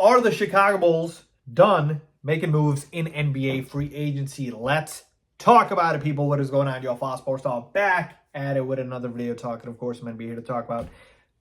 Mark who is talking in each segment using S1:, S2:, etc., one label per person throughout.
S1: Are the Chicago Bulls done making moves in NBA free agency? Let's talk about it, people. What is going on, y'all? Faiz Sports Talk back at it with another video talking, of course, I'm going to be here to talk about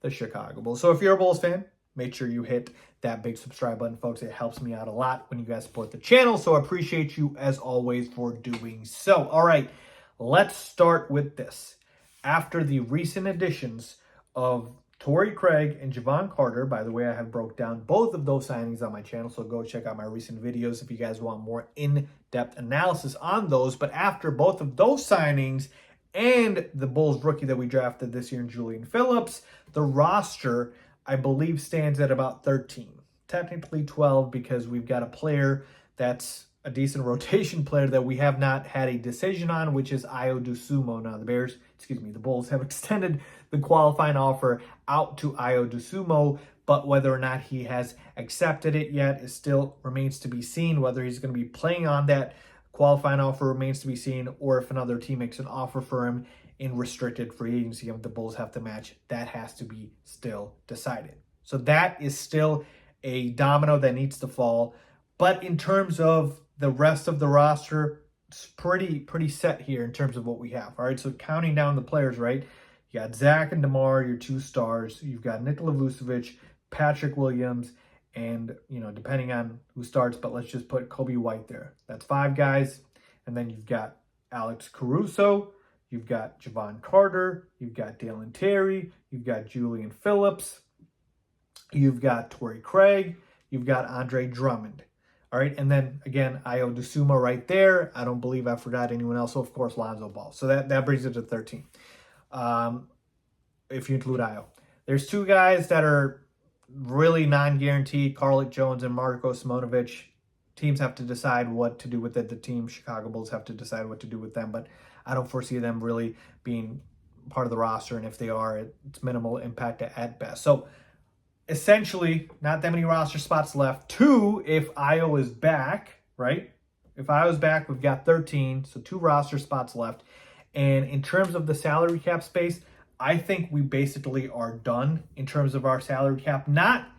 S1: the Chicago Bulls. So if you're a Bulls fan, make sure you hit that big subscribe button, folks. It helps me out a lot when you guys support the channel. So I appreciate you, as always, for doing so. All right, let's start with this. After the recent additions of Torrey Craig and Jevon Carter, by the way, I have broke down both of those signings on my channel, so go check out my recent videos if you guys want more in-depth analysis on those. But after both of those signings and the Bulls rookie that we drafted this year in Julian Phillips, the roster, I believe, stands at about 13. Technically 12 because we've got a player that's a decent rotation player that we have not had a decision on, which is Ayo Dosunmu. Now, the Bulls have extended the qualifying offer out to Ayo Dosunmu, but whether or not he has accepted it yet is still remains to be seen. Whether he's going to be playing on that qualifying offer remains to be seen, or if another team makes an offer for him in restricted free agency and the Bulls have to match, that has to be still decided. So that is still a domino that needs to fall. But in terms of the rest of the roster, it's pretty set here in terms of what we have. All right, so counting down the players, right? You got Zach and DeMar, your two stars. You've got Nikola Vucevic, Patrick Williams, and, depending on who starts, but let's just put Kobe White there. That's 5 guys. And then you've got Alex Caruso. You've got Jevon Carter. You've got Dalen Terry. You've got Julian Phillips. You've got Torrey Craig. You've got Andre Drummond. All right, and then, again, Ayo Dosunmu right there. I don't believe I forgot anyone else. So, of course, Lonzo Ball. So that brings it to 13, if you include Ayo. There's 2 guys that are really non-guaranteed, Carlik Jones and Marko Simonovic. Teams have to decide what to do with it. The team, Chicago Bulls, have to decide what to do with them. But I don't foresee them really being part of the roster. And if they are, it's minimal impact at best. So, essentially, not that many roster spots left. 2, if Ayo is back, right? If Ayo's back, we've got 13, so 2 roster spots left. And in terms of the salary cap space, I think we basically are done in terms of our salary cap. Not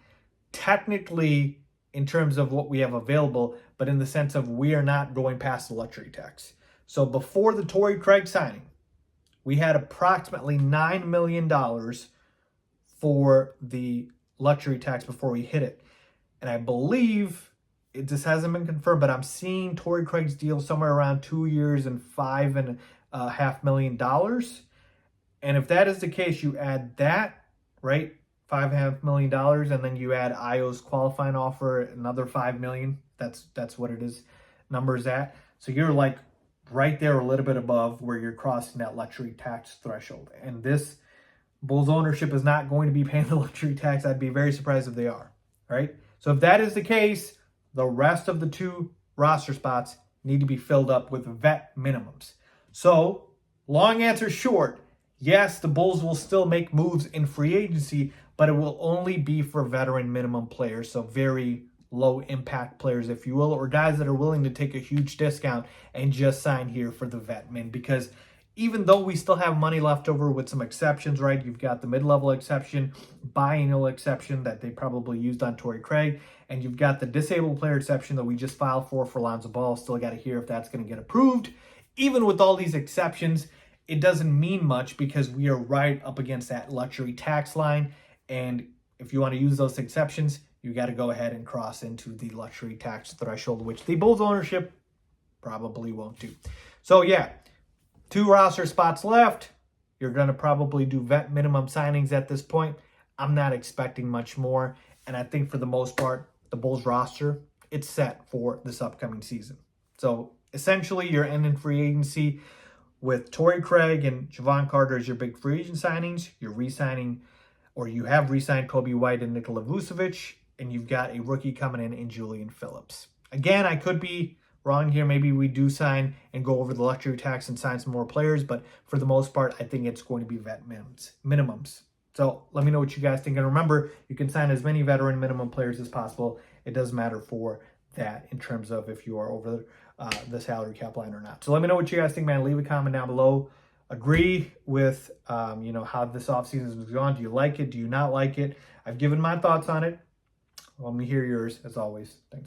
S1: technically in terms of what we have available, but in the sense of we are not going past the luxury tax. So before the Torrey Craig signing, we had approximately $9 million for the luxury tax before we hit it. And I believe this hasn't been confirmed, but I'm seeing Torrey Craig's deal somewhere around 2 years and $5.5 million. And if that is the case, you add that, right? $5.5 million, and then you add Ayo's qualifying offer, another $5 million. That's what it is, numbers at. So you're like right there, a little bit above where you're crossing that luxury tax threshold. And this Bulls ownership is not going to be paying the luxury tax. I'd be very surprised if they are, right? So if that is the case, the rest of the 2 roster spots need to be filled up with vet minimums. So, long answer short, yes, the Bulls will still make moves in free agency, but it will only be for veteran minimum players, so very low impact players, if you will, or guys that are willing to take a huge discount and just sign here for the vet min, because even though we still have money left over with some exceptions, right? You've got the mid-level exception, biennial exception that they probably used on Torrey Craig, and you've got the disabled player exception that we just filed for Lonzo Ball. Still got to hear if that's going to get approved. Even with all these exceptions, it doesn't mean much because we are right up against that luxury tax line. And if you want to use those exceptions, you got to go ahead and cross into the luxury tax threshold, which the Bulls ownership probably won't do. So, yeah. 2 roster spots left. You're going to probably do vet minimum signings at this point. I'm not expecting much more. And I think for the most part, the Bulls roster, it's set for this upcoming season. So essentially, you're ending free agency with Torrey Craig and Jevon Carter as your big free agent signings. You're re-signing, or you have re-signed Kobe White and Nikola Vucevic. And you've got a rookie coming in Julian Phillips. Again, I could be wrong here. Maybe we do sign and go over the luxury tax and sign some more players, but for the most part, I think it's going to be vet minimums. So let me know what you guys think. And remember, you can sign as many veteran minimum players as possible. It doesn't matter for that in terms of if you are over the salary cap line or not. So let me know what you guys think, man. Leave a comment down below. Agree with, how this offseason is going. Do you like it? Do you not like it? I've given my thoughts on it. Let me hear yours as always. Thanks.